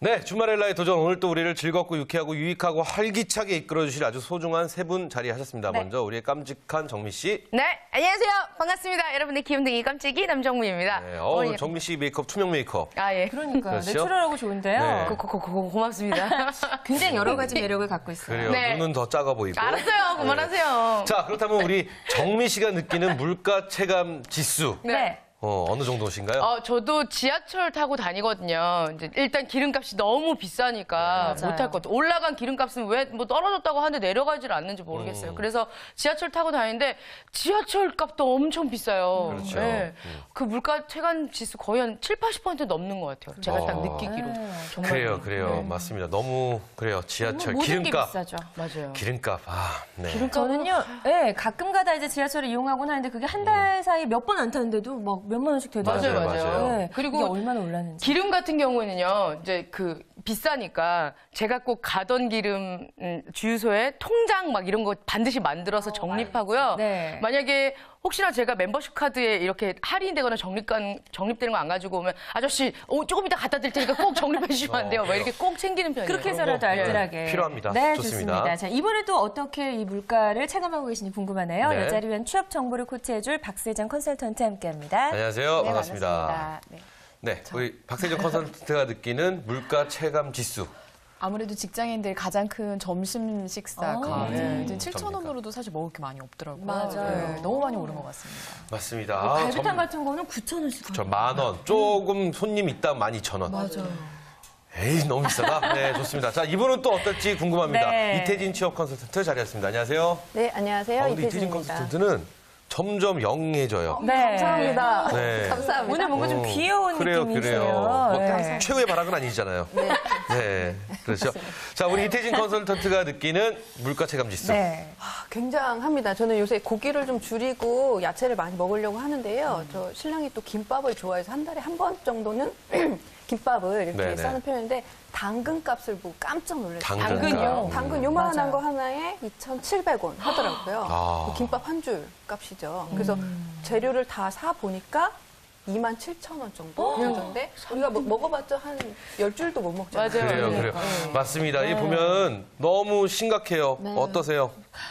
네, 주말의 라이 도전. 오늘 또 우리를 즐겁고 유쾌하고 유익하고 활기차게 이끌어주실 아주 소중한 세 분 자리하셨습니다. 네. 먼저 우리의 깜찍한 정미 씨. 네, 안녕하세요. 반갑습니다. 여러분의 귀염둥이 깜찍이 남정무입니다. 네, 오늘 정미 씨 메이크업 투명 메이크업. 아, 예. 그러니까 그렇죠? 내추럴하고 좋은데요. 네. 고맙습니다. 굉장히 여러 가지 매력을 갖고 있어요. 그래요. 네. 눈은 더 작아 보이고. 알았어요. 그만하세요. 자, 그렇다면 우리 정미 씨가 느끼는 물가 체감 지수. 네. 어느 정도신가요? 저도 지하철 타고 다니거든요. 이제 일단 기름값이 너무 비싸니까 맞아요. 못할 것 같아요. 올라간 기름값은 왜 뭐 떨어졌다고 하는데 내려가질 않는지 모르겠어요. 그래서 지하철 타고 다니는데 지하철 값도 엄청 비싸요. 그렇죠. 네. 그 물가 체감 지수 거의 한 7, 80% 넘는 것 같아요. 제가 딱 느끼기로. 정말. 그래요. 맞습니다. 너무 그래요. 지하철 모든 게 기름값. 비싸죠. 맞아요. 기름값. 네. 저는요, 네, 가끔가다 이제 지하철을 이용하곤 하는데 그게 한 달 사이 몇 번 안 타는데도 막 몇만 원씩 되더라고요. 맞아요. 네, 그리고 이게 얼마나 올랐는지. 기름 같은 경우에는요, 이제 비싸니까 제가 꼭 가던 기름 주유소에 통장 막 이런 거 반드시 만들어서 적립하고요. 네. 만약에 혹시나 제가 멤버십 카드에 이렇게 할인되거나 적립되는 거 안 가지고 오면 아저씨 조금 이따 갖다 드릴 테니까 꼭 적립해 주시면 안 돼요. 막 이렇게 꼭 챙기는 편이에요. 그렇게 해서라도 그런 거, 알뜰하게. 필요합니다. 네, 좋습니다. 좋습니다. 자, 이번에도 어떻게 이 물가를 체감하고 계신지 궁금하네요. 네. 여자를 위한 취업 정보를 코치해줄 박세정 컨설턴트 함께합니다. 안녕하세요. 네, 반갑습니다. 네, 우리 박세정 컨설턴트가 느끼는 물가 체감 지수. 아무래도 직장인들 가장 큰 점심 식사가 네. 7,000원으로도 사실 먹을 게 많이 없더라고요. 맞아요. 네, 너무 많이 오른 것 같습니다. 맞습니다. 갈비탕 같은 거는 9,000원씩. 저 10,000원. 조금 손님 있다 12,000원. 맞아요. 에이, 너무 비싸다. 네, 좋습니다. 자, 이분은 또 어떨지 궁금합니다. 네. 이태진 취업 컨설턴트 자리했습니다. 안녕하세요. 네, 안녕하세요. 근데 이태진 이태진입니다. 컨설턴트는 점점 영해져요. 네. 감사합니다. 네. 감사합니다. 오늘 뭔가 좀 귀여운 그래요. 느낌이세요. 뭐 네. 최고의 발악은 아니잖아요. 네. 그렇죠. 자, 우리 이태진 컨설턴트가 느끼는 물가 체감 지수. 네. 굉장합니다. 저는 요새 고기를 좀 줄이고 야채를 많이 먹으려고 하는데요. 저 신랑이 또 김밥을 좋아해서 한 달에 한 번 정도는 김밥을 이렇게 네네. 싸는 편인데 당근 값을 보고 깜짝 놀랐어요. 당근요? 당근 요만한 맞아요. 거 하나에 2,700원 하더라고요. 아. 김밥 한 줄 값이죠. 그래서 재료를 다 사 보니까 27,000원 정도 정도인데 우리가 먹어봤자 한 10줄도 못 먹잖아요. 맞아요. 그래요. 맞습니다. 이 보면 너무 심각해요. 네. 어떠세요?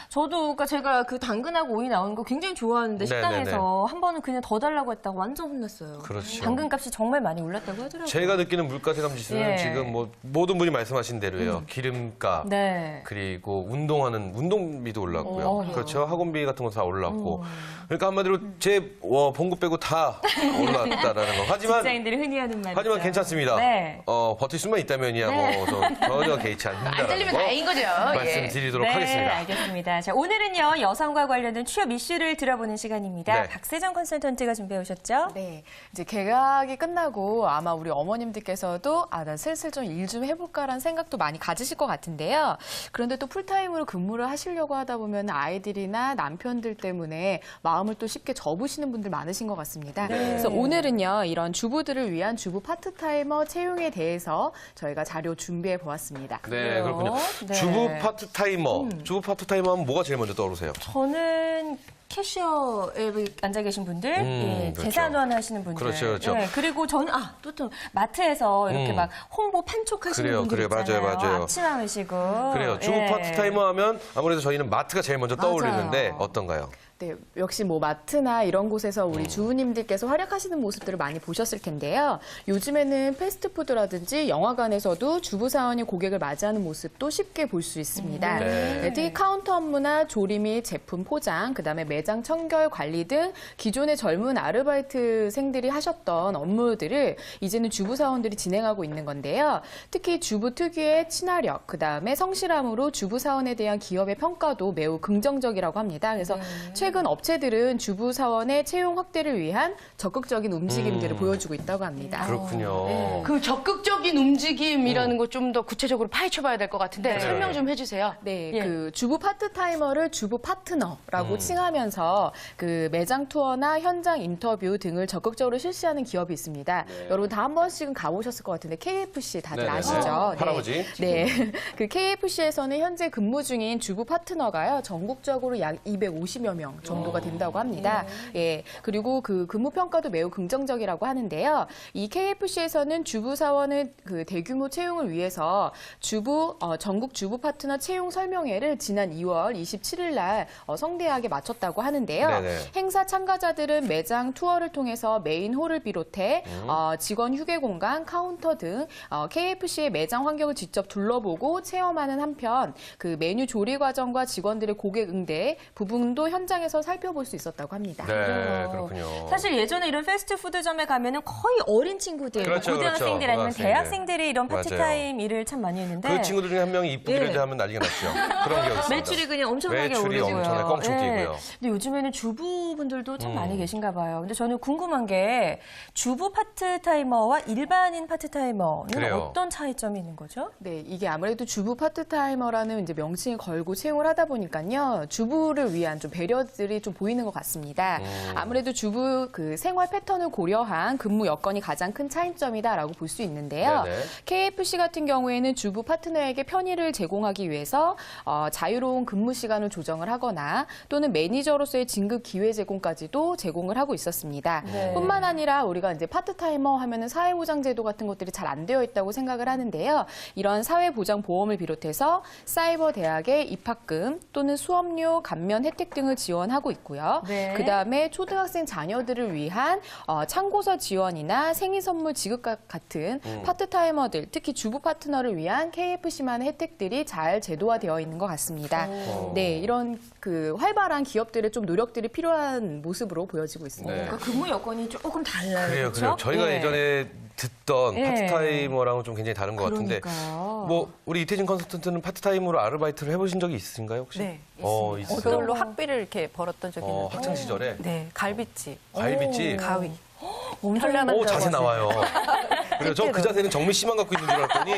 저도 그러니까 제가 그 당근하고 오이 나오는 거 굉장히 좋아하는데 네네네. 식당에서 한 번은 그냥 더 달라고 했다고 완전 혼났어요. 그렇죠. 당근값이 정말 많이 올랐다고 하더라고요. 제가 느끼는 물가 체감 지수는 예. 지금 뭐 모든 분이 말씀하신 대로예요. 기름값, 네. 그리고 운동비도 올랐고요. 그렇죠. 학원비 같은 거 다 올랐고. 그러니까 한마디로 제 봉급 빼고 다 올랐다라는 거. 하지만 직장인들이 흔히 하는 말이죠. 하지만 괜찮습니다. 네. 버틸 수만 있다면이야 뭐 전혀 개의치 않는다. 안 잘리면 다행인 거죠. 말씀드리도록 네, 하겠습니다. 알겠습니다. 자, 오늘은요, 여성과 관련된 취업 이슈를 들어보는 시간입니다. 네. 박세정 컨설턴트가 준비해 오셨죠? 네, 이제 개학이 끝나고 아마 우리 어머님들께서도 나 슬슬 좀 일 좀 해볼까라는 생각도 많이 가지실 것 같은데요. 그런데 또 풀타임으로 근무를 하시려고 하다 보면 아이들이나 남편들 때문에 마음을 또 쉽게 접으시는 분들 많으신 것 같습니다. 그래서 오늘은요, 이런 주부들을 위한 주부 파트타이머 채용에 대해서 저희가 자료 준비해 보았습니다. 네, 그렇군요. 네. 주부 파트타이머. 주부 파트타이머 하면 뭐가 제일 먼저 떠오르세요? 저는 캐셔에 앉아 계신 분들, 예, 그렇죠. 재산환 하시는 분들. 그렇죠. 예, 그리고 저는, 또 마트에서 이렇게 막 홍보 판촉하시는 분들 있잖아요. 맞아요. 앞치마 하시고. 그래요. 주부 예. 파트타이머 하면 아무래도 저희는 마트가 제일 먼저 떠올리는데 어떤가요? 네, 역시 뭐 마트나 이런 곳에서 우리 주부님들께서 활약하시는 모습들을 많이 보셨을 텐데요. 요즘에는 패스트푸드라든지 영화관에서도 주부 사원이 고객을 맞이하는 모습도 쉽게 볼 수 있습니다. 네, 특히 카운터 업무나 조리 및 제품 포장, 그다음에 매장 청결 관리 등 기존의 젊은 아르바이트생들이 하셨던 업무들을 이제는 주부 사원들이 진행하고 있는 건데요. 특히 주부 특유의 친화력, 그다음에 성실함으로 주부 사원에 대한 기업의 평가도 매우 긍정적이라고 합니다. 그래서 최근 업체들은 주부 사원의 채용 확대를 위한 적극적인 움직임들을 보여주고 있다고 합니다. 그렇군요. 그 적극적인 움직임이라는 거 좀 더 구체적으로 파헤쳐봐야 될 것 같은데 네. 설명 좀 해주세요. 네, 예. 그 주부 파트타이머를 주부 파트너라고 칭하면서 그 매장 투어나 현장 인터뷰 등을 적극적으로 실시하는 기업이 있습니다. 여러분 다 한 번씩은 가보셨을 것 같은데 KFC 다들 네네네. 아시죠? 할아버지. 네. 그 KFC에서는 현재 근무 중인 주부 파트너가요, 전국적으로 약 250여 명 정도가 된다고 합니다. 예. 그리고 그 근무 평가도 매우 긍정적이라고 하는데요. 이 KFC에서는 주부 사원의 그 대규모 채용을 위해서 전국 주부 파트너 채용 설명회를 지난 2월 27일 날 성대하게 마쳤다고 하는데요. 네네. 행사 참가자들은 매장 투어를 통해서 메인 홀을 비롯해 직원 휴게 공간, 카운터 등 KFC의 매장 환경을 직접 둘러보고 체험하는 한편 그 메뉴 조리 과정과 직원들의 고객 응대 부분도 현장에서 살펴볼 수 있었다고 합니다. 네, 그렇군요. 사실 예전에 이런 패스트푸드점에 가면은 거의 어린 친구들, 그렇죠, 고등학생들 그렇죠. 아니면 고등학생들. 대학생들이 이런 맞아요. 파티타임 일을 참 많이 했는데 그 친구들 중에 한 명이 이쁘기를 예. 하면 난리가 났죠. 그런 기억이 있습니다. 매출이 그냥 엄청나게 매출이 오르고요. 엄청나게 껑충 뛰고요. 근데 요즘에는 주부분들도 참 많이 계신가 봐요. 근데 저는 궁금한 게 주부 파트타이머와 일반인 파트타이머는 그래요. 어떤 차이점이 있는 거죠? 네, 이게 아무래도 주부 파트타이머라는 이제 명칭을 걸고 채용을 하다 보니까요. 주부를 위한 좀 배려들이 좀 보이는 것 같습니다. 아무래도 주부 그 생활 패턴을 고려한 근무 여건이 가장 큰 차이점이다라고 볼 수 있는데요. 네네. KFC 같은 경우에는 주부 파트너에게 편의를 제공하기 위해서 자유로운 근무 시간을 조정을 하거나 또는 매니저로서의 진급 기회 제공까지도 제공을 하고 있었습니다. 네. 뿐만 아니라 우리가 이제 파트타이머 하면은 사회보장제도 같은 것들이 잘 안 되어 있다고 생각을 하는데요. 이런 사회보장보험을 비롯해서 사이버 대학의 입학금 또는 수업료 감면 혜택 등을 지원하고 있고요. 네. 그다음에 초등학생 자녀들을 위한 참고서 지원이나 생일 선물 지급 같은 파트타이머들, 특히 주부 파트너를 위한 KFC만의 혜택들이 잘 제도화되어 있는 것 같습니다. 네, 이런 그 활발한 기업들의 좀 노력들이 필요한 모습으로 보여지고 있습니다. 네. 그러니까 근무 여건이 조금 달라요. 그래요, 그렇죠? 그래요. 저희가 예. 예전에 듣던 예. 파트타이머랑은 좀 굉장히 다른 것 같은데, 그러니까요. 뭐 우리 이태진 컨설턴트는 파트타이머로 아르바이트를 해보신 적이 있으신가요 혹시? 네, 있으세요. 그걸로 학비를 이렇게 벌었던 적이 있는데. 학창 시절에 네, 갈비찜, 갈비찜. 가위. 엄청 한량한 자세 나와요. 그래요. 저 그 자세는 정미 씨만 갖고 있는 줄 알았더니,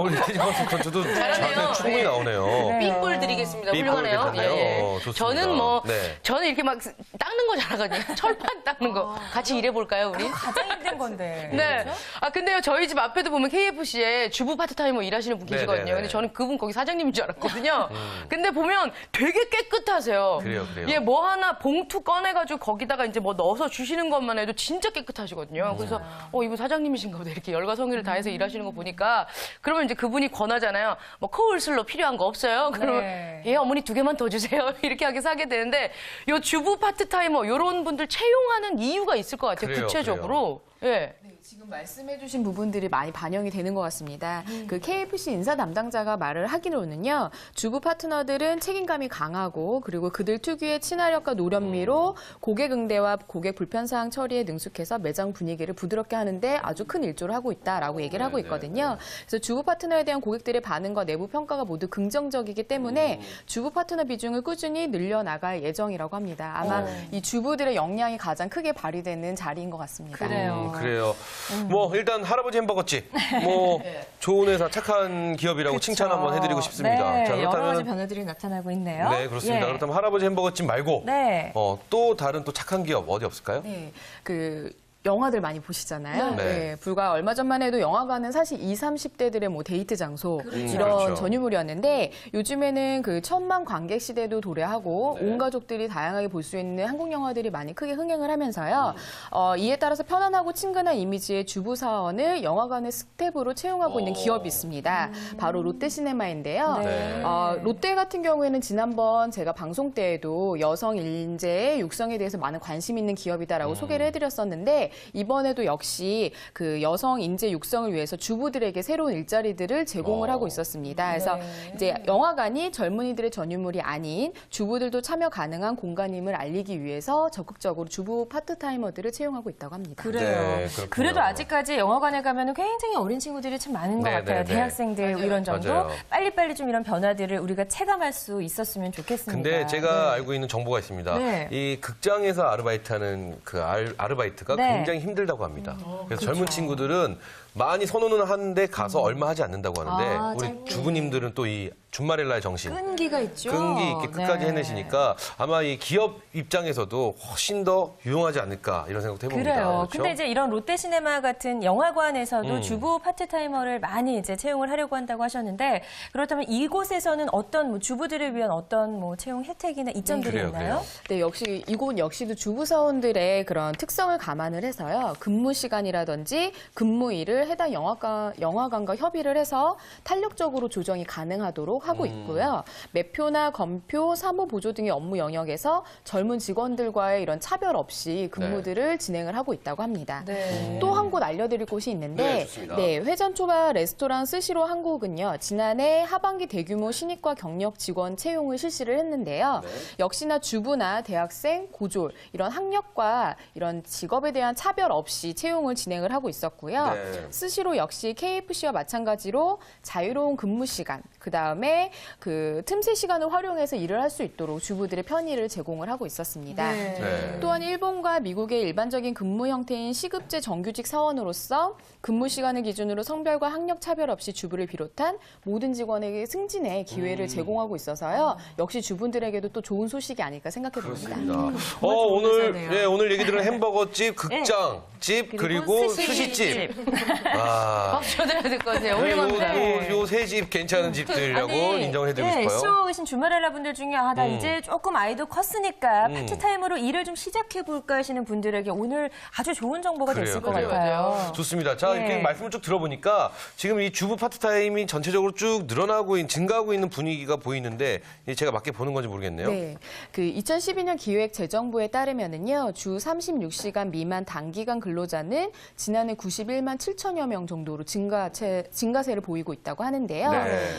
우리 이태진 컨설턴트도 자세 충분히 나오네요. 삐뿔 드리겠습니다. 삐뿔 훌륭하네요. 괜찮네요. 좋습니다. 저는 뭐 네. 저는 이렇게 막 닦는 거 잘하거든요. 철판 닦는 거. 같이 일해 볼까요, 우리? 가장 힘든 건데. 네. 아 근데요 저희 집 앞에도 보면 KFC에 주부 파트타이머 일하시는 분 계시거든요. 네네네. 근데 저는 그분 거기 사장님인 줄 알았거든요. 근데 보면 되게 깨끗하세요. 그래요, 그래요. 예, 뭐 하나 봉투 꺼내가지고 거기다가 이제 뭐 넣어서 주시는 것만 해도 진짜 깨끗하시거든요. 그래서 이분 사장님이신가 보다 이렇게 열과 성의를 다해서 일하시는 거 보니까 그러면 이제 그분이 권하잖아요. 뭐 코울슬로 필요한 거 없어요? 그러면 네. 예 어머니 2개만 더 주세요. 이렇게 하게 사게 되는데 요 주부 파트타이머 요런 분들 채용하는 이유가 있을 것 같아요. 그래요, 구체적으로. 예. 네, 지금 말씀해주신 부분들이 많이 반영이 되는 것 같습니다. 그 KFC 인사 담당자가 말을 하기로는요, 주부 파트너들은 책임감이 강하고 그리고 그들 특유의 친화력과 노련미로 고객 응대와 고객 불편 사항 처리에 능숙해서 매장 분위기를 부드럽게 하는데 아주 큰 일조를 하고 있다라고 얘기를 하고 있거든요. 그래서 주부 파트너에 대한 고객들의 반응과 내부 평가가 모두 긍정적이기 때문에 주부 파트너 비중을 꾸준히 늘려나갈 예정이라고 합니다. 아마 이 주부들의 역량이 가장 크게 발휘되는 자리인 것 같습니다. 그래요. 그래요. 뭐 일단 할아버지 햄버거집, 뭐 좋은 회사, 착한 기업이라고 칭찬 한번 해드리고 싶습니다. 네, 자, 여러 가지 그렇다면 변화들이 나타나고 있네요. 네 그렇습니다. 예. 그렇다면 할아버지 햄버거집 말고 네. 또 다른 또 착한 기업 어디 없을까요? 네, 영화들 많이 보시잖아요. 네. 네, 불과 얼마 전만 해도 영화관은 사실 20, 30대들의 뭐 데이트 장소 이런 그렇죠. 전유물이었는데 요즘에는 그 1000만 관객 시대도 도래하고 온 가족들이 다양하게 볼 수 있는 한국 영화들이 많이 크게 흥행을 하면서요. 이에 따라서 편안하고 친근한 이미지의 주부 사원을 영화관의 스텝으로 채용하고 있는 기업이 있습니다. 바로 롯데시네마인데요. 네. 롯데 같은 경우에는 지난번 제가 방송 때에도 여성 인재의 육성에 대해서 많은 관심 있는 기업이다라고 소개를 해드렸었는데 이번에도 역시 그 여성 인재 육성을 위해서 주부들에게 새로운 일자리들을 제공을 하고 있었습니다. 그래서 이제 영화관이 젊은이들의 전유물이 아닌 주부들도 참여 가능한 공간임을 알리기 위해서 적극적으로 주부 파트타이머들을 채용하고 있다고 합니다. 그래요. 네, 그렇군요. 그래도 아직까지 영화관에 가면 굉장히 어린 친구들이 참 많은 것 네, 같아요. 네, 네. 대학생들 이런 정도. 맞아요. 빨리빨리 좀 이런 변화들을 우리가 체감할 수 있었으면 좋겠습니다. 근데 제가 알고 있는 정보가 있습니다. 네. 이 극장에서 아르바이트하는 그 아르바이트가 네. 굉장히 힘들다고 합니다. 그래서 젊은 친구들은 많이 선호는 하는데 가서 얼마 하지 않는다고 하는데 우리 짧게. 주부님들은 또 이 준마렐라의 정신 끈기가 있죠. 끈기 있게 끝까지 네. 해내시니까 아마 이 기업 입장에서도 훨씬 더 유용하지 않을까 이런 생각도 해봅니다. 그래요. 그렇죠? 근데 이제 이런 롯데시네마 같은 영화관에서도 주부 파트타이머를 많이 이제 채용을 하려고 한다고 하셨는데 그렇다면 이곳에서는 어떤 뭐 주부들을 위한 어떤 뭐 채용 혜택이나 이점들이 그래요, 있나요? 그래요. 네, 역시 이곳 역시도 주부 사원들의 그런 특성을 감안을 해서요. 근무 시간이라든지 근무일을 해당 영화관과 협의를 해서 탄력적으로 조정이 가능하도록 하고 있고요. 매표나 검표, 사무 보조 등의 업무 영역에서 젊은 직원들과의 이런 차별 없이 근무들을 진행을 하고 있다고 합니다. 네. 또 한 곳 알려드릴 곳이 네, 있는데 좋습니다. 회전 초밥 레스토랑 스시로 한국은요. 지난해 하반기 대규모 신입과 경력 직원 채용을 실시를 했는데요. 역시나 주부나 대학생, 고졸 이런 학력과 이런 직업에 대한 차별 없이 채용을 진행을 하고 있었고요. 네. 스시로 역시 KFC와 마찬가지로 자유로운 근무 시간, 그다음에 그 틈새 시간을 활용해서 일을 할 수 있도록 주부들의 편의를 제공을 하고 있었습니다. 네. 또한 일본과 미국의 일반적인 근무 형태인 시급제 정규직 사원으로서 근무 시간을 기준으로 성별과 학력 차별 없이 주부를 비롯한 모든 직원에게 승진의 기회를 제공하고 있어서요. 역시 주부들에게도 또 좋은 소식이 아닐까 생각해 봅니다. 그렇습니다. 오늘 얘기 들은 햄버거집, 극장집, 그리고 스시집. 아, 박수 쳐드려야 될 것 같아요. 훌륭합니다. 요 세 집 괜찮은 집들이라고 인정해드리고 싶어요. 시청하고 계신 주말렐라 분들 중에 나 이제 조금 아이도 컸으니까 파트타임으로 일을 좀 시작해볼까 하시는 분들에게 오늘 아주 좋은 정보가 됐을 것 그래요. 같아요. 좋습니다. 자, 이렇게 네. 말씀을 쭉 들어보니까 지금 이 주부 파트타임이 전체적으로 쭉 증가하고 있는 분위기가 보이는데 제가 맞게 보는 건지 모르겠네요. 네. 그 2012년 기획재정부에 따르면은요, 주 36시간 미만 단기간 근로자는 지난해 91만 7천여 명 정도로 증가세를 보이고 있다고 하는데요. 네.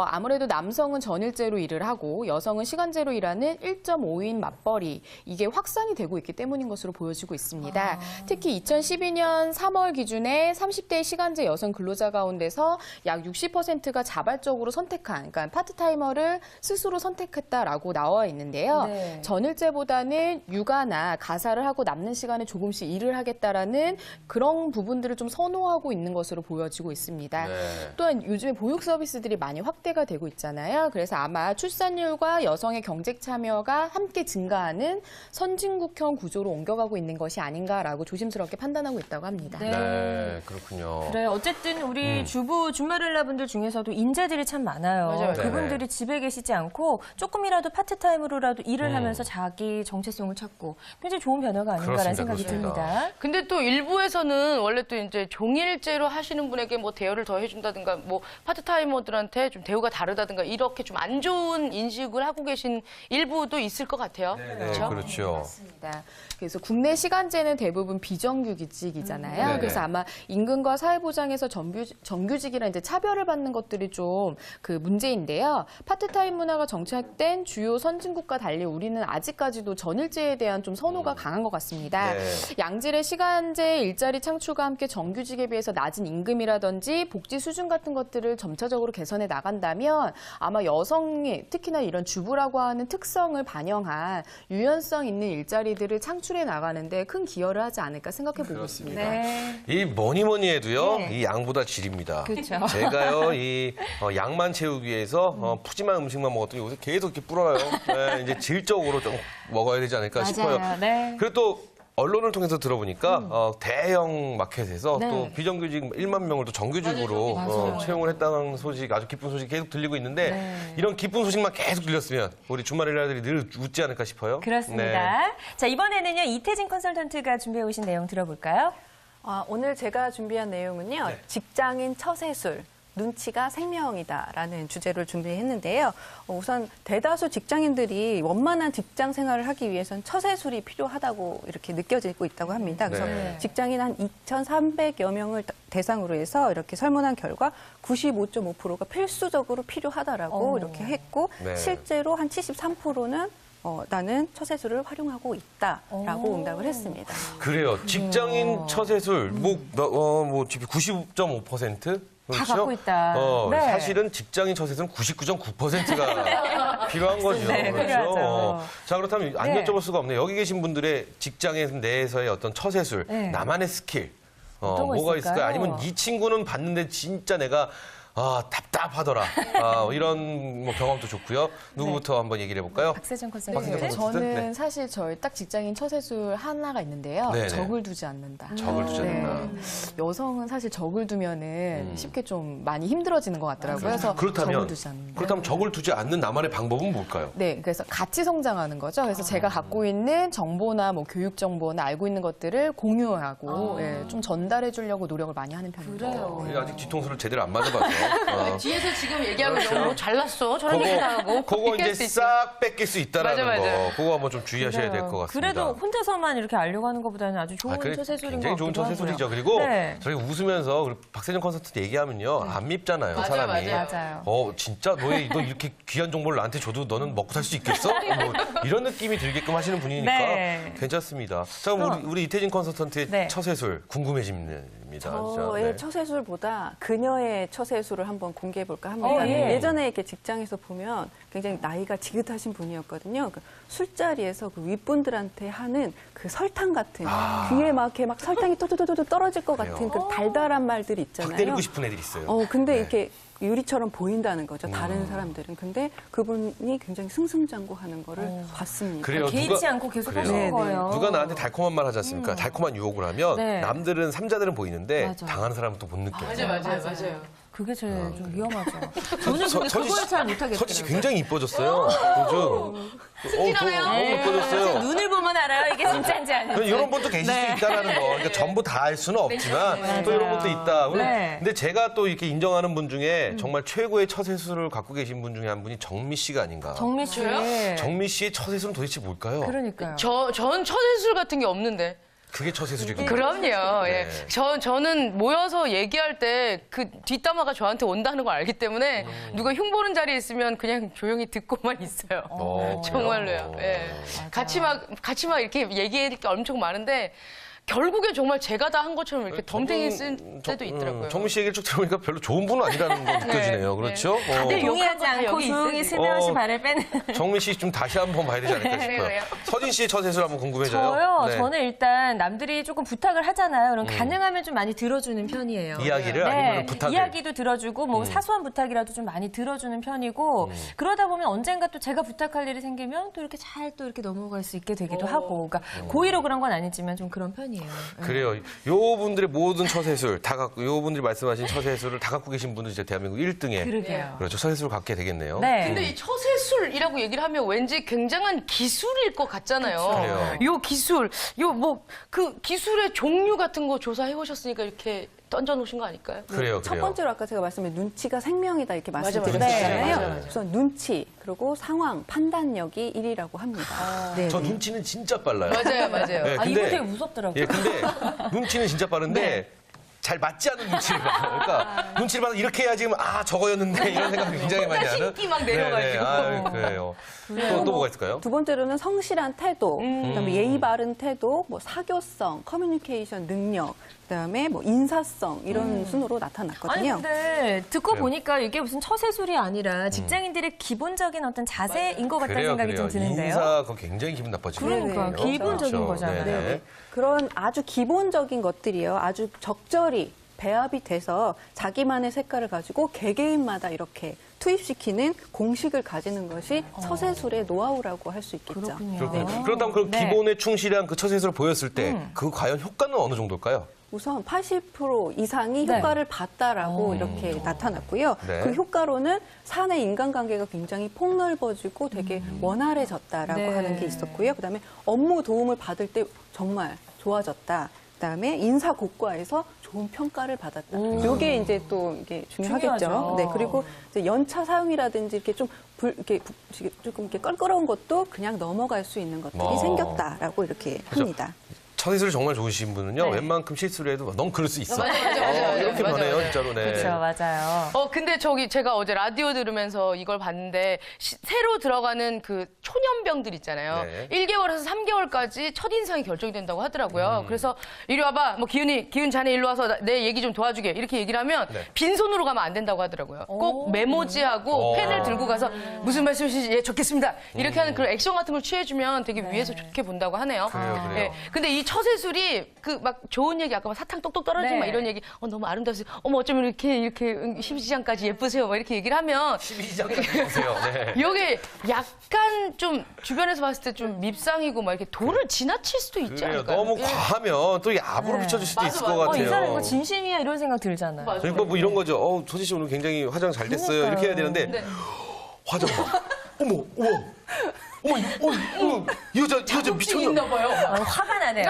아무래도 남성은 전일제로 일을 하고 여성은 시간제로 일하는 1.5인 맞벌이 이게 확산이 되고 있기 때문인 것으로 보여지고 있습니다. 특히 2012년 3월 기준에 30대 시간제 여성 근로자 가운데서 약 60%가 자발적으로 선택한, 그러니까 파트타이머를 스스로 선택했다라고 나와 있는데요. 네. 전일제보다는 육아나 가사를 하고 남는 시간에 조금씩 일을 하겠다라는 그런 부분들을 좀 선호하고 있는 것으로 보여지고 있습니다. 네. 또한 요즘에 보육 서비스들이 많이 확대가 되고 있잖아요. 그래서 아마 출산율과 여성의 경제 참여가 함께 증가하는 선진국형 구조로 옮겨가고 있는 것이 아닌가라고 조심스럽게 판단하고 있다고 합니다. 네, 그렇군요. 그래 어쨌든 우리 주부 주말렐라 분들 중에서도 인재들이 참 많아요. 맞아요. 그분들이 네네. 집에 계시지 않고 조금이라도 파트타임으로라도 일을 하면서 자기 정체성을 찾고 굉장히 좋은 변화가 아닌가라는 그렇습니다. 생각이 그렇습니다. 듭니다. 근데 또 일부에서는 원래 또 이제 종일제로 하시는 분에게 뭐 대우를 더 해준다든가 뭐 파트타이머들한테 좀 대우가 다르다든가 이렇게 좀 안 좋은 인식을 하고 계신 일부도 있을 것 같아요. 네, 그렇죠? 그렇죠. 맞습니다. 그래서 국내 시간제는 대부분 비정규직이잖아요. 네네. 그래서 아마 임금과 사회보장에서 정규직이랑 이제 차별을 받는 것들이 좀 그 문제인데요. 파트타임 문화가 정착된 주요 선진국과 달리 우리는 아직까지도 전일제에 대한 좀 선호가 강한 것 같습니다. 네. 양질의 시간제 일자리 창출과 함께 정규직에 비해서 낮은 임금이라든지 복지 수준 같은 것들을 점차적으로 개선해 나간다면 아마 여성이 특히나 이런 주부라고 하는 특성을 반영한 유연성 있는 일자리들을 창출해 나가는데 큰 기여를 하지 않을까 생각해 보고 있습니다. 네. 이 뭐니 해도요, 이 양보다 질입니다. 그렇죠. 제가요, 이 양만 채우기 위해서 푸짐한 음식만 먹었더니 요새 계속 이렇게 불어요. 네, 이제 질적으로 좀 먹어야 되지 않을까 싶어요. 네. 그리고 또 언론을 통해서 들어보니까 대형 마켓에서 네. 또 비정규직 1만 명을 또 정규직으로 채용을 했다는 소식, 아주 기쁜 소식 계속 들리고 있는데 네. 이런 기쁜 소식만 계속 들렸으면 우리 주말일라들이 늘 웃지 않을까 싶어요. 그렇습니다. 네. 자 이번에는요 이태진 컨설턴트가 준비해 오신 내용 들어볼까요? 오늘 제가 준비한 내용은요. 직장인 처세술. 눈치가 생명이다라는 주제를 준비했는데요. 우선 대다수 직장인들이 원만한 직장 생활을 하기 위해선 처세술이 필요하다고 이렇게 느껴지고 있다고 합니다. 그래서 네. 직장인 한 2,300여 명을 대상으로 해서 이렇게 설문한 결과 95.5%가 필수적으로 필요하다라고 이렇게 했고 네. 실제로 한 73%는 나는 처세술을 활용하고 있다라고 응답을 했습니다. 그래요. 직장인 처세술, 90.5%? 그렇죠? 갖고 있다. 네. 사실은 직장인 처세술은 99.9%가 필요한 거죠. 네, 그렇죠? 필요하죠. 자, 그렇다면 안 네. 여쭤볼 수가 없네요. 여기 계신 분들의 직장인 내에서의 어떤 처세술, 네. 나만의 스킬, 어떤 거 뭐가 있을까요? 있을까요? 아니면 이 친구는 봤는데 진짜 내가 답답하더라. 이런 뭐 경험도 좋고요. 누구부터 한번 얘기를 해볼까요? 박세정 박세정 컨설턴트. 컨설턴트. 저는 네. 사실 저희 딱 직장인 처세술 하나가 있는데요. 네네. 적을 두지 않는다. 적을 두지 않는다. 여성은 사실 적을 두면은 쉽게 좀 많이 힘들어지는 것 같더라고요. 그래서 적을 그렇다면 두지 않는다. 그렇다면 적을 두지 않는 나만의 방법은 뭘까요? 네, 그래서 같이 성장하는 거죠. 그래서 제가 갖고 있는 정보나 뭐 교육 정보나 알고 있는 것들을 공유하고 좀 전달해 주려고 노력을 많이 하는 편입니다. 그래요. 아직 뒤통수를 제대로 안 맞아봐서. 뒤에서 지금 얘기하고 그렇죠. 너무 잘났어. 저런 얘기 다 하고. 그거 얘기할 이제 수 있죠. 싹 뺏길 수 있다라는 맞아, 맞아. 거. 그거 한번 좀 주의하셔야 될 것 같습니다. 그래도 혼자서만 이렇게 알려고 하는 것보다는 아주 좋은 그래, 처세술인 것 굉장히 좋은 같기도 처세술이죠. 하고요. 그리고 네. 저희 웃으면서 그리고 박세정 컨설턴트 얘기하면요. 안 밉잖아요, 맞아요, 사람이. 맞아요. 진짜 너 이렇게 귀한 정보를 나한테 줘도 너는 먹고 살 수 있겠어? 뭐 이런 느낌이 들게끔 하시는 분이니까 네. 괜찮습니다. 자, 그럼 우리 이태진 컨설턴트의 네. 처세술 궁금해집니다. 저의 네. 처세술보다 그녀의 처세술을 한번 공개해볼까 합니다. 예. 예전에 이렇게 직장에서 보면 굉장히 나이가 지긋하신 분이었거든요. 그 술자리에서 그 윗분들한테 하는 그 설탕 같은 귀에 막 이렇게 막 설탕이 또또또또 떨어질 것 같은 그 달달한 말들이 확 있잖아요. 때리고 싶은 애들이 있어요. 근데 네. 이렇게 유리처럼 보인다는 거죠. 다른 사람들은. 근데 그분이 굉장히 승승장구하는 거를 봤습니다. 그래요. 개의치 않고 계속 그래요. 하시는 네, 거예요. 누가 나한테 달콤한 말 하지 않습니까? 달콤한 유혹을 하면 네. 남들은 삼자들은 보이는데 맞아. 당하는 사람은 또 못 느껴요. 맞아요. 그게 제일 좀 위험하죠. 저는 근데 서지 그걸 씨- 잘 못하겠어요. 서지 씨 굉장히 이뻐졌어요. 요즘. 승진하네요. 너무 이뻐졌어요. 눈을 보면 알아요. 이게 진짜인지 아닌지. 이런 분도 계실 수 있다는 거. 그러니까 전부 다 알 수는 없지만 또 이런 분도 있다. 네. 근데 제가 또 이렇게 인정하는 분 중에 정말 최고의 처세술을 갖고 계신 분 중에 한 분이 정미 씨가 아닌가. 정미 씨. 정미 씨의 처세술은 도대체 뭘까요? 그러니까요. 전 처세술 같은 게 없는데. 그게 처세술이군요. 그럼요. 예. 네. 저는 모여서 얘기할 때 그 뒷담화가 저한테 온다는 걸 알기 때문에 누가 흉보는 자리에 있으면 그냥 조용히 듣고만 있어요. 정말로요. 그래요? 예. 같이 막 이렇게 얘기할 게 엄청 많은데 결국에 정말 제가 다 한 것처럼 이렇게 덤탱이 쓴 때도 있더라고요. 정미 씨 얘기를 쭉 들어보니까 별로 좋은 분은 아니라는 거 느껴지네요. 그렇죠? 다들 욕- 동의하지 욕한 거다 않고 여기 조용히 있어야지. 슬며시 발을 빼는. 정미 씨 좀 다시 한번 봐야 되지 않을까 싶어요. 그래요. 서진 씨의 처세술 한번 궁금해져요. 저요. 네. 저는 일단 남들이 조금 부탁을 하잖아요. 그럼 가능하면 좀 많이 들어주는 편이에요. 이야기를 네, 아니면 부탁을. 이야기도 들어주고 뭐 사소한 부탁이라도 좀 많이 들어주는 편이고 그러다 보면 언젠가 또 제가 부탁할 일이 생기면 또 이렇게 잘 또 이렇게 넘어갈 수 있게 되기도 하고. 그러니까 고의로 그런 건 아니지만 좀 그런 편이에요. 그래요. 요 분들의 모든 처세술 다 갖고 요 분들이 말씀하신 처세술을 다 갖고 계신 분들이 이제 대한민국 1등에 그러게요. 그렇죠. 처세술을 갖게 되겠네요. 네. 근데 이 처세술이라고 얘기를 하면 왠지 굉장한 기술일 것 같잖아요. 그래요. 요 기술, 그 기술의 종류 같은 거 조사해 오셨으니까 이렇게 던져 놓으신 거 아닐까요? 그래요. 첫 번째로 아까 제가 말씀드린 눈치가 생명이다 이렇게 맞아. 말씀드렸잖아요. 네, 맞아요. 우선 눈치 그리고 상황 판단력이 1위라고 합니다. 네, 저 네. 눈치는 진짜 빨라요. 맞아요. 네, 아, 이거 되게 무섭더라고요. 예, 근데 눈치는 진짜 빠른데 네. 잘 맞지 않는 눈치를 봐요. 그러니까 눈치를 봐서 이렇게 해야지 저거였는데 이런 생각을 굉장히 많이 하는. 신기 막 내려가지고. 그래요. 또 뭐가 있을까요? 두 번째로는 성실한 태도, 그다음에 예의 바른 태도, 뭐 사교성, 커뮤니케이션 능력, 그다음에 뭐 인사성 이런 순으로 아니 나타났거든요. 근데 듣고 그래요. 보니까 이게 무슨 처세술이 아니라 직장인들의 기본적인 어떤 자세인 것 같다는 생각이 좀 드는데요. 인사 그거 굉장히 기분 나빠지는 그러니까 거예요. 기본적인 그렇죠. 거잖아요. 네네. 그런 아주 기본적인 것들이요. 아주 적절히 배합이 돼서 자기만의 색깔을 가지고 개개인마다 이렇게 투입시키는 공식을 가지는 것이 처세술의 노하우라고 할 수 있겠죠. 그렇군요. 그렇군요. 그렇다면 그 네. 기본에 충실한 그 처세술을 보였을 때 그 과연 효과는 어느 정도일까요? 우선 80% 이상이 네. 효과를 봤다라고 이렇게 나타났고요. 네. 그 효과로는 사내 인간관계가 굉장히 폭넓어지고 되게 원활해졌다라고 네. 하는 게 있었고요. 그다음에 업무 도움을 받을 때 정말 좋아졌다. 그다음에 인사 고과에서 좋은 평가를 받았다. 이게 이제 또 이게 중요하겠죠. 중요하죠. 네, 그리고 이제 연차 사용이라든지 이렇게 좀 조금 이렇게 껄끄러운 것도 그냥 넘어갈 수 있는 것들이 생겼다라고 이렇게 합니다. 처세술 정말 좋으신 분은요. 네. 웬만큼 실수를 해도 넌 그럴 수 있어. 맞아요. 이렇게 맞아요. 변해요, 진짜로. 네. 그렇죠, 맞아요. 근데 제가 어제 라디오 들으면서 이걸 봤는데, 새로 들어가는 그 초년병들 있잖아요. 네. 1개월에서 3개월까지 첫인상이 결정된다고 하더라고요. 그래서 이리 와봐. 뭐 기훈 자네 일로 와서 내 얘기 좀 도와주게. 이렇게 얘기를 하면 네. 빈손으로 가면 안 된다고 하더라고요. 꼭 메모지하고 펜을 들고 가서 무슨 말씀이신지 예, 적겠습니다. 이렇게 하는 그런 액션 같은 걸 취해주면 되게 위에서 좋게 본다고 하네요. 그래요. 예. 근데 이 처세술이 그 막 좋은 얘기 아까 막 사탕 똑똑 떨어지고 네. 막 이런 얘기 너무 아름다우세요. 어머 어쩌면 이렇게 12시장까지 예쁘세요. 막 이렇게 얘기를 하면 12장까지 보세요. 네. 여기 약간 좀 주변에서 봤을 때 좀 밉상이고 막 이렇게 도를 지나칠 수도 있지 그래요. 않을까요? 너무 예. 과하면 또 야부로 비춰질 수도 맞아, 있을 것 맞아. 같아요. 이 사람 이거 진심이야 이런 생각 들잖아요. 맞아. 그러니까 뭐 이런 거죠. 소지 씨 오늘 굉장히 화장 잘 됐어요. 이렇게 해야 되는데 네. 화장 봐. 어머, 우와. 어머, 이 여자 미쳤나? 있나 봐요. 화가 나네요.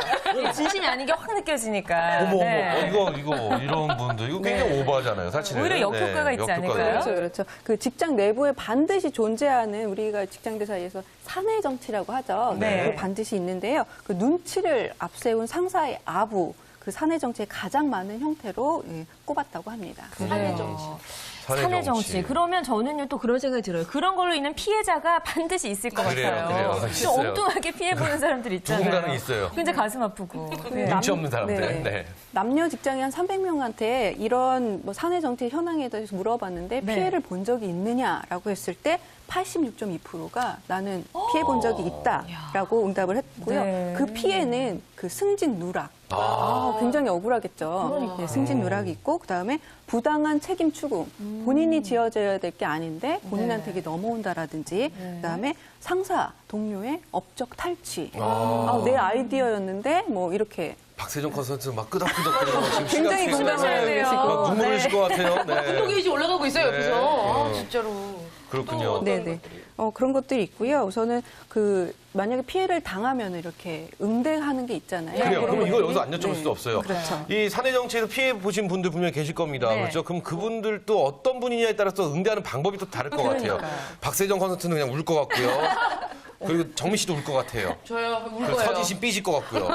진심이 아닌 게 확 느껴지니까. 어머, 네. 이거 이런 분들 이거 굉장히 오버하잖아요, 사실은. 오히려 역효과가 있지 않을까요? 그렇죠, 그렇죠. 그 직장 내부에 반드시 존재하는 우리가 직장들 사이에서 사내 정치라고 하죠. 네. 그거 반드시 있는데요. 그 눈치를 앞세운 상사의 아부, 그 사내 정치의 가장 많은 형태로 꼽았다고 합니다. 사내 정치. 사내 정치. 그러면 저는요 또 그런 생각이 들어요. 그런 걸로 인한 피해자가 반드시 있을 것 그래요, 같아요. 그래요. 좀 있어요. 엉뚱하게 피해보는 사람들 있잖아요. 누군가는 있어요. 굉장히 가슴 아프고. 네. 눈치 없는 사람들. 네. 남녀 직장인 한 300명한테 이런 뭐 사내 정치 현황에 대해서 물어봤는데 네. 피해를 본 적이 있느냐라고 했을 때 86.2%가 나는 피해 본 적이 있다라고 응답을 했고요. 네. 그 피해는 그 승진 누락. 굉장히 억울하겠죠. 네, 승진 누락이 있고 그다음에 부당한 책임 추궁. 본인이 지어져야 될 게 아닌데 본인한테 이게 넘어온다라든지 그다음에 상사, 동료의 업적 탈취. 내 아이디어였는데 뭐 이렇게 박세정 컨설트 막 끄덕끄덕거리고 지금 굉장히 시간 공감을 쓰면서 해주시고. 막 눈물 흘리실 것 같아요. 네. 게이지 올라가고 있어요, 네. 옆에서. 진짜로. 그렇군요. 네네. 그런 것들이 있고요. 우선은 만약에 피해를 당하면 이렇게 응대하는 게 있잖아요. 그래요. 그럼 이거 것들이. 여기서 안 여쭤볼 네. 수도 없어요. 그렇죠. 이 사내 정치에서 피해 보신 분들 분명히 계실 겁니다. 네. 그렇죠? 그럼 그분들도 어떤 분이냐에 따라서 응대하는 방법이 또 다를 것 같아요. 박세정 컨설트는 그냥 울 것 같고요. 그리고 정미 씨도 울 것 같아요. 저요, 울 그리고 거예요. 서지 씨 삐질 것 같고요.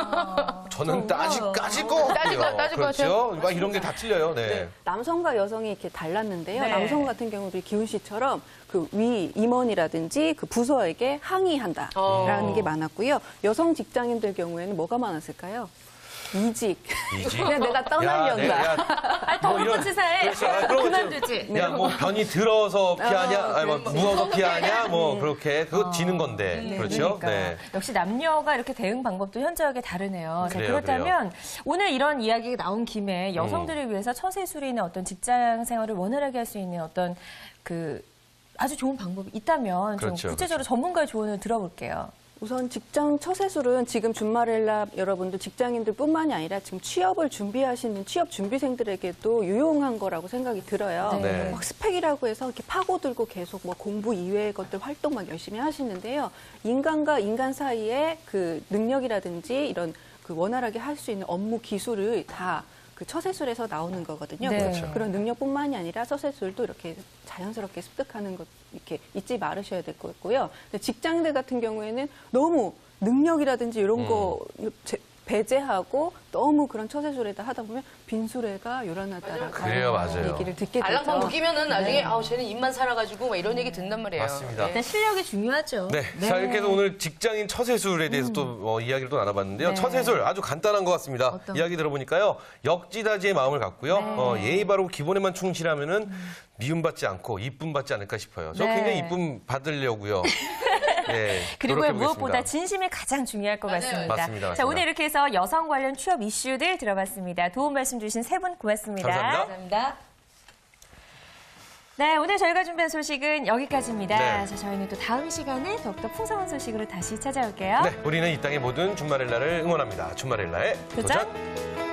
저는 따질 것 같고요. 따질 것 그렇죠? 막 이런 게 다 틀려요. 네. 남성과 여성이 이렇게 달랐는데요. 네. 남성 같은 경우도 이 기훈 씨처럼 그 위 임원이라든지 그 부서에게 항의한다라는 게 많았고요. 여성 직장인들 경우에는 뭐가 많았을까요? 이직. 그냥 내가 떠나려다. 더 뭐 이런- 고치사에 그렇죠. 그런 거 그만두지. 야, 뭐 변이 들어서 피하냐, 아니, 뭐 무어서 피하냐, 뭐 그렇게 그거 지는 건데, 그렇죠? 그러니까. 네. 역시 남녀가 이렇게 대응 방법도 현저하게 다르네요. 자, 그래요, 그렇다면 오늘 이런 이야기가 나온 김에 여성들을 위해서 처세술이나 어떤 직장 생활을 원활하게 할 수 있는 어떤 그 아주 좋은 방법이 있다면 그렇죠, 좀 구체적으로 전문가의 조언을 들어볼게요. 우선 직장 처세술은 지금 준마렐라 여러분들 직장인들뿐만이 아니라 지금 취업을 준비하시는 취업 준비생들에게도 유용한 거라고 생각이 들어요. 네. 막 스펙이라고 해서 이렇게 파고들고 계속 뭐 공부 이외의 것들 활동 막 열심히 하시는데요. 인간과 인간 사이의 그 능력이라든지 이런 그 원활하게 할 수 있는 업무 기술을 다 그 처세술에서 나오는 거거든요. 네. 그렇죠. 그런 능력뿐만이 아니라 처세술도 이렇게 자연스럽게 습득하는 것 이렇게 잊지 말으셔야 될 것 같고요. 근데 직장인들 같은 경우에는 너무 능력이라든지 이런 거 배제하고 너무 그런 처세술에다 하다 보면 빈수레가 요란하다라고 그래요, 맞아요. 얘기를 듣게 되죠. 알랑방구 끼면은 나중에 쟤는 입만 살아가지고 막 이런 얘기 듣는단 말이에요. 맞습니다. 일단 실력이 중요하죠. 네. 자, 이렇게 해서 오늘 직장인 처세술에 대해서 또 이야기를 또 나눠봤는데요. 네. 처세술 아주 간단한 것 같습니다. 어떤 이야기 들어보니까요. 역지다지의 마음을 갖고요. 예의 바르고 기본에만 충실하면은 미움받지 않고 이쁨 받지 않을까 싶어요. 저 네. 굉장히 이쁨 받으려고요. 네, 그리고 노력해보겠습니다. 무엇보다 진심이 가장 중요할 것 같습니다. 맞습니다. 자, 오늘 이렇게 해서 여성 관련 취업 이슈들 들어봤습니다. 도움 말씀 주신 세 분 고맙습니다. 감사합니다. 네, 오늘 저희가 준비한 소식은 여기까지입니다. 네. 자, 저희는 또 다음 시간에 더욱더 풍성한 소식으로 다시 찾아올게요. 네, 우리는 이 땅의 모든 준마렐라를 응원합니다. 준마렐라의 도전! 도전.